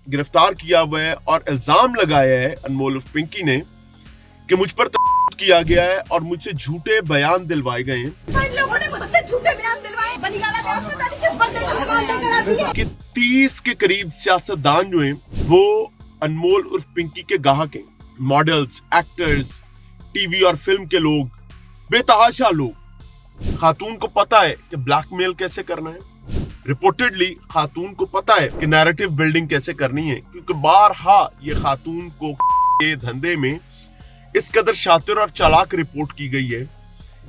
गिरफ्तार किया हुआ है और इल्जाम लगाया है अनमोल उर्फ पिंकी ने कि मुझ पर किया गया है और मुझसे झूठे बयान दिलवाए गए हैं। इन लोगों ने मुझसे झूठे बयान दिलवाए, बनीगाला में आप पता नहीं किस बंदे का सामान लेकर आती है। कि 30 के करीब सियासतदान जो हैं वो अनमोल उर्फ पिंकी के गाहक हैं। मॉडल्स, एक्टर्स, टीवी और फिल्म के लोग, बेतहाशा लोग। खातून को पता है कि ब्लैकमेल कैसे करना है। रिपोर्टेडली खातून को पता है कि नैरेटिव बिल्डिंग कैसे करनी है, क्योंकि बारहा ये खातून को के धंधे में इस कदर शातिर और चालाक रिपोर्ट की गई है।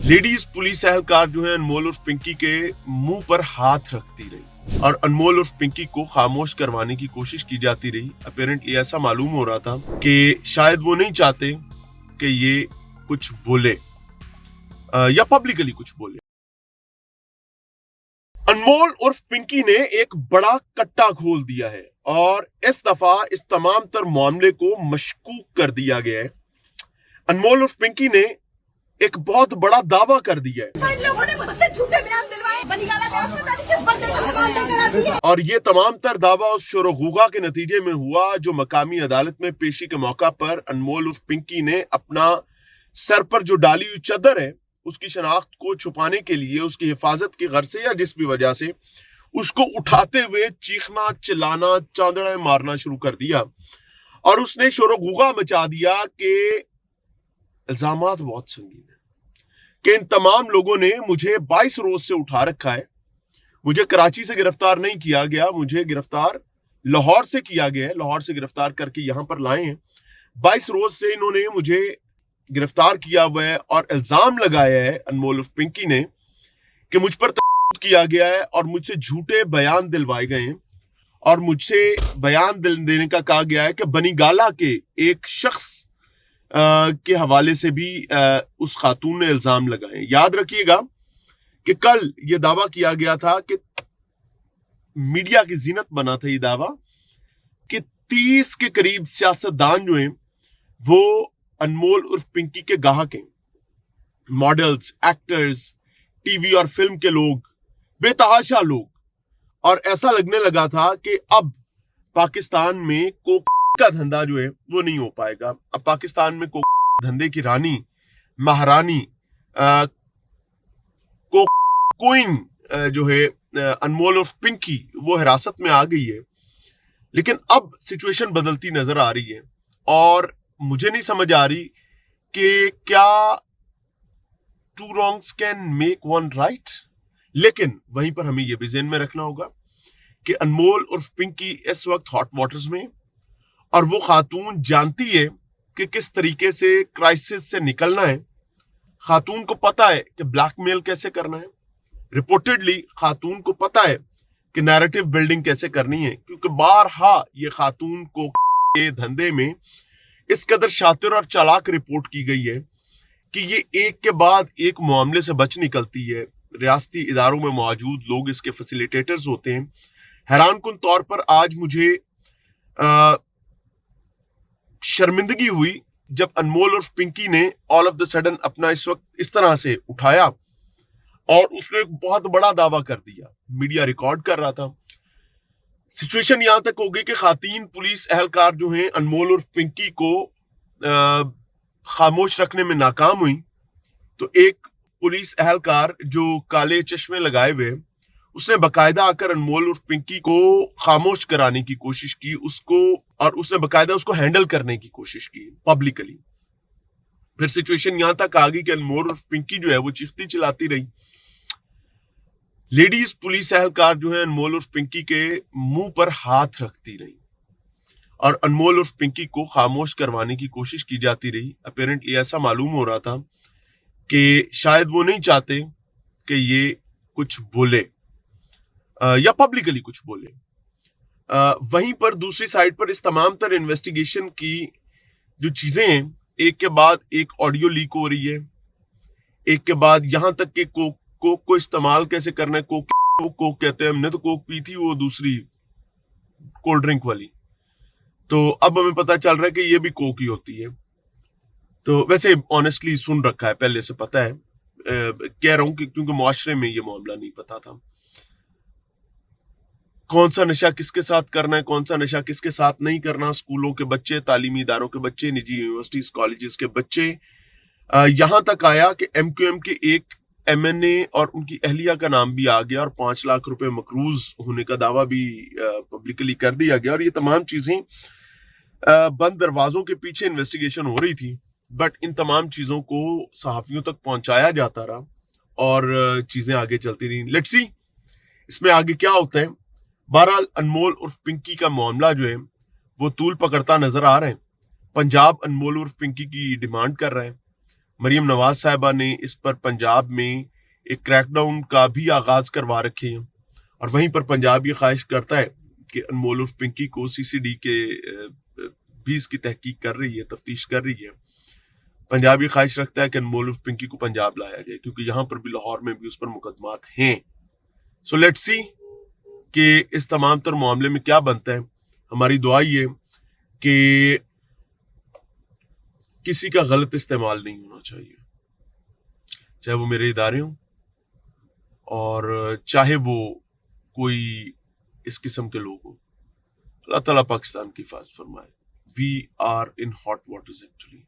लेडीज पुलिस एहलकार जो है अनमोल उर्फ पिंकी के मुंह पर हाथ रखती रही और अनमोल उर्फ पिंकी को खामोश करवाने की कोशिश की जाती रही। अपेरेंटली ऐसा मालूम हो रहा था कि शायद वो नहीं चाहते कि ये कुछ बोले या पब्लिकली कुछ बोले। अनमोल उर्फ पिंकी ने एक बड़ा कट्टा खोल दिया है और इस दफा इस तमाम तर मामले को मशकूक कर दिया गया है। अनमोल उर्फ पिंकी ने एक बहुत बड़ा दावा कर दिया है। इन लोगों ने मुझसे झूठे बयान दिलवाए, बनीगाला में आप पता नहीं किस बंदे का सामान लेकर आती है। और ये तमाम तर दावा उस शोर गुगा के नतीजे में हुआ जो मकामी अदालत में पेशी के मौका पर अनमोल उर्फ पिंकी ने अपना सर पर जो डाली हुई चदर है उसकी शनाख्त को छुपाने के लिए, उसकी हिफाजत की गर्ज से या जिस भी वजह से, उसको उठाते हुए चीखना, चिल्लाना, चांदड़े मारना शुरू कर दिया और उसने शोर गुगा मचा दिया कि इल्जामात बहुत संगीन है, कि इन तमाम लोगों ने मुझे 22 रोज से उठा रखा है। मुझे कराची से गिरफ्तार नहीं किया गया, मुझे गिरफ्तार लाहौर से किया गया है। लाहौर से गिरफ्तार करके यहां पर लाए हैं। 22 रोज से इन्होंने मुझे गिरफ्तार किया हुआ है और इल्जाम लगाया है अनमोल उर्फ पिंकी ने कि मुझ पर किया गया है और मुझसे झूठे बयान दिलवाए गए हैं और मुझसे बयान देने का कहा गया है कि बनीगाला के एक शख्स के हवाले से भी उस खातून ने इल्जाम लगाए। याद रखिएगा कि कल ये दावा किया गया था कि मीडिया की जीनत बना था ये दावा कि 30 के करीब सियासतदान जो हैं वो अनमोल उर्फ पिंकी के गाहक हैं। मॉडल्स, एक्टर्स, टीवी और फिल्म के लोग, बेतहाशा लोग। और ऐसा लगने लगा था कि अब पाकिस्तान में कोक का धंधा जो है वो नहीं हो पाएगा। अब पाकिस्तान में कोक धंधे की रानी, महारानी, कोइन जो है अनमोल उर्फ पिंकी, वो हिरासत में आ गई है। लेकिन अब सिचुएशन बदलती नजर आ रही है और मुझे नहीं समझ आ रही कि क्या two wrongs can make one right. लेकिन वहीं पर हमें यह भी ज़हन में रखना होगा कि अनमोल उर्फ पिंकी इस वक्त हॉट वाटर्स में और वो खातून जानती है कि किस तरीके से क्राइसिस से निकलना है। खातून को पता है कि ब्लैकमेल कैसे करना है। रिपोर्टेडली खातून को पता है कि नैरेटिव बिल्डिंग कैसे करनी है, क्योंकि बारहा ये खातून को के धंधे में इस कदर शातिर और चालाक रिपोर्ट की गई है कि ये एक के बाद एक मामले से बच निकलती है। रियासती इदारों में मौजूद लोग इसके फैसिलिटेटर्स होते हैं। हैरान कुन तौर पर आज मुझे शर्मिंदगी हुई जब अनमोल और पिंकी ने ऑल ऑफ द सडन अपना इस वक्त इस तरह से उठाया और उसने एक बहुत बड़ा दावा कर दिया। मीडिया रिकॉर्ड कर रहा था। सिचुएशन यहां तक हो गई कि खातीन पुलिस एहलकार जो हैं अनमोल और पिंकी को खामोश रखने में नाकाम हुई। तो एक पुलिस एहलकार जो काले चश्मे लगाए हुए, उसने बकायदा आकर अनमोल और पिंकी को खामोश कराने की कोशिश की, उसको, और उसने बकायदा उसको हैंडल करने की कोशिश की पब्लिकली। फिर सिचुएशन यहां तक आ गई कि अनमोल और पिंकी जो है वो चीखती चिल्लाती रही। लेडीज पुलिस एहलकार जो है अनमोल और पिंकी के मुंह पर हाथ रखती रही और अनमोल और पिंकी को खामोश करवाने की कोशिश की जाती रही। अपेरेंटली ऐसा मालूम हो रहा था कि शायद वो नहीं चाहते कि ये कुछ बोले या पब्लिकली कुछ बोले। वहीं पर दूसरी साइड पर इस तमाम तर इन्वेस्टिगेशन की जो चीजें हैं, एक के बाद एक ऑडियो लीक हो रही है, एक के बाद यहां तक कि कोक को इस्तेमाल कैसे करना है। कोक कहते हैं, हमने तो कोक पी थी, वो दूसरी कोल्ड ड्रिंक वाली। तो अब हमें पता चल रहा है कि ये भी कोक ही होती है। तो वैसे ऑनेस्टली सुन रखा है, पहले से पता है, कह रहा हूं कि क्योंकि मुआशरे में ये मामला नहीं पता था। کون سا نشہ کس کے ساتھ کرنا ہے, کون سا نشہ کس کے ساتھ نہیں کرنا. اسکولوں کے بچے, تعلیمی اداروں کے بچے, نجی یونیورسٹیز کالجز کے بچے, یہاں تک آیا کہ ایم کیو ایم کے ایک ایم این اے اور ان کی اہلیہ کا نام بھی آ گیا اور 5 لاکھ روپے مقروض ہونے کا دعویٰ بھی پبلکلی کر دیا گیا. اور یہ تمام چیزیں بند دروازوں کے پیچھے انویسٹیگیشن ہو رہی تھی, بٹ ان تمام چیزوں کو صحافیوں تک پہنچایا جاتا رہا اور چیزیں آگے چلتی رہیں. لیٹس سی اس میں آگے کیا ہوتا ہے. بہرحال انمول عرف پنکی کا معاملہ جو ہے وہ طول پکڑتا نظر آ رہا ہے. پنجاب انمول عرف پنکی کی ڈیمانڈ کر رہا ہے. مریم نواز صاحبہ نے اس پر پنجاب میں ایک کریک ڈاؤن کا بھی آغاز کروا رکھے ہیں, اور وہیں پر پنجاب یہ خواہش کرتا ہے کہ انمول عرف پنکی کو سی سی ڈی کے بھی اس کی تحقیق کر رہی ہے, تفتیش کر رہی ہے. پنجاب یہ خواہش رکھتا ہے کہ انمول عرف پنکی کو پنجاب لایا جائے, کیونکہ یہاں پر بھی لاہور میں بھی اس پر مقدمات ہیں. سو لیٹس سی کہ اس تمام تر معاملے میں کیا بنتا ہے. ہماری دعا یہ کہ کسی کا غلط استعمال نہیں ہونا چاہیے, چاہے وہ میرے ادارے ہوں اور چاہے وہ کوئی اس قسم کے لوگ ہوں. اللہ تعالیٰ پاکستان کی حفاظت فرمائے. We are in hot waters actually.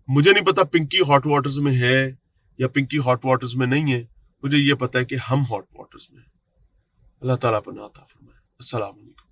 مجھے نہیں پتا پنکی ہاٹ واٹرز میں ہے یا پنکی ہاٹ واٹرز میں نہیں ہے, مجھے یہ پتا ہے کہ ہم ہاٹ واٹرز میں ہیں. اللہ تعالیٰ پناہ عطا فرمائے. السلام علیکم.